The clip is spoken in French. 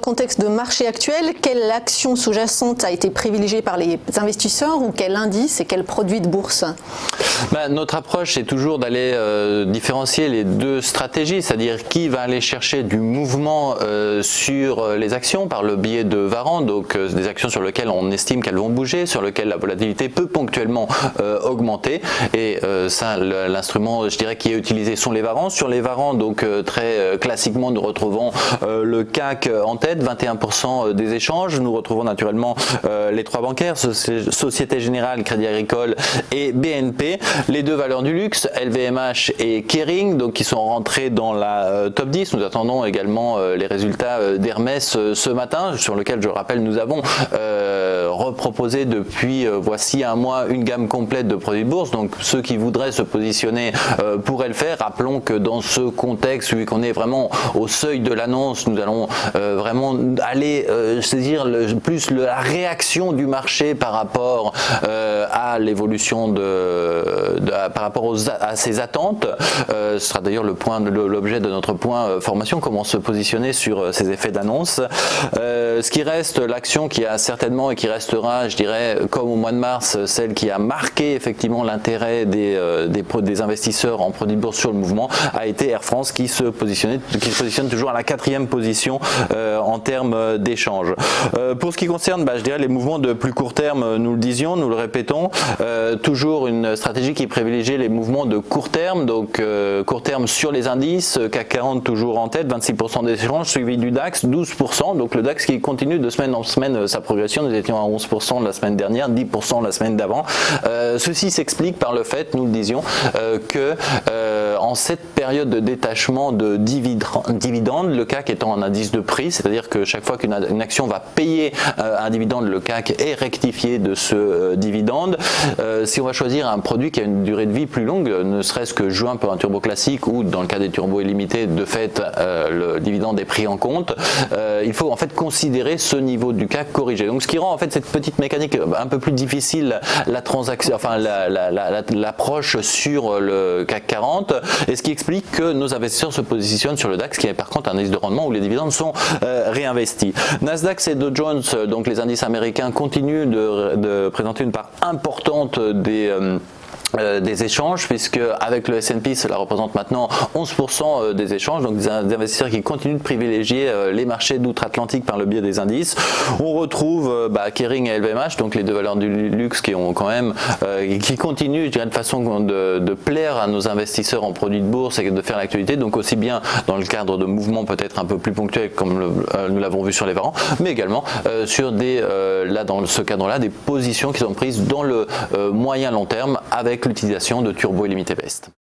contexte de marché actuel, quelle action sous-jacente a été privilégiée par les investisseurs ou quel indice et quel produit de bourse? Notre approche, c'est toujours d'aller différencier les deux stratégies, c'est-à-dire qui va aller chercher du mouvement sur les actions par le biais de Varant, donc des actions sur lesquelles on estime qu'elles vont bouger, sur lesquelles la volatilité peut ponctuellement augmenter. Et ça, l'instrument, je dirais, qui est utilisé sont les Varants. Sur les Varants, donc très classiquement, nous retrouvons le CAC en tête, 21% des échanges. Nous retrouvons naturellement les trois bancaires, Société Générale, Crédit Agricole et BNP. Les deux valeurs du luxe, LVMH et Kering, donc qui sont rentrés dans la top 10. Nous attendons également les résultats d'Hermès ce matin, sur lequel, je rappelle, nous avons reproposé depuis voici un mois une gamme complète de produits de bourse. Donc ceux qui voudraient se positionner pourraient le faire. Rappelons que dans ce contexte, vu qu'on est vraiment au seuil de l'annonce, nous allons vraiment aller saisir la réaction du marché par rapport à l'évolution par rapport à ses attentes. Ce sera d'ailleurs l'objet de notre point formation, comment se positionner sur ces effets d'annonce. Ce qui reste, l'action qui a certainement et qui restera, je dirais, comme au mois de mars, celle qui a marqué effectivement l'intérêt des investisseurs en produits de bourse sur le mouvement, a été Air France qui se positionne toujours à la 4e position en termes d'échange. Pour ce qui concerne, je dirais, les mouvements de plus court terme, nous le disions, nous le répétons, toujours une stratégie qui privilégie les mouvements de court terme, donc court terme sur les indices, CAC 40 toujours en tête, 26% des échanges, suivi du DAX, 12%, donc le DAX qui continue de semaine en semaine sa progression. Nous étions à 11% la semaine dernière, 10% la semaine d'avant. Ceci s'explique par le fait, nous le disions, que en cette période de détachement de dividendes, le CAC étant un indice de prix, c'est-à-dire que chaque fois qu'une action va payer un dividende, le CAC est rectifié de ce dividende. Si on va choisir un produit qui a une durée de vie plus longue, ne serait-ce que juin pour un turbo classique ou dans le cas des turbos illimités, de fait le dividende est pris en compte, il faut en fait considérer ce niveau du CAC corrigé. Donc ce qui rend en fait cette petite mécanique un peu plus difficile, la transaction, enfin l'approche sur le CAC 40, et ce qui explique que nos investisseurs se positionnent sur le DAX, qui est par contre un indice de rendement où les dividendes sont réinvestis. Nasdaq et Dow Jones, donc les indices américains, continuent de présenter une part importante des échanges, puisque avec le S&P cela représente maintenant 11% des échanges, donc des investisseurs qui continuent de privilégier les marchés d'outre-Atlantique par le biais des indices. On retrouve Kering et LVMH, donc les deux valeurs du luxe qui ont quand même qui continuent, je dirais, de façon de plaire à nos investisseurs en produits de bourse et de faire l'actualité, donc aussi bien dans le cadre de mouvements peut-être un peu plus ponctuels comme nous l'avons vu sur les Varants, mais également sur là dans ce cadre-là, des positions qui sont prises dans le moyen long terme avec l'utilisation de Turbo et Limité Best.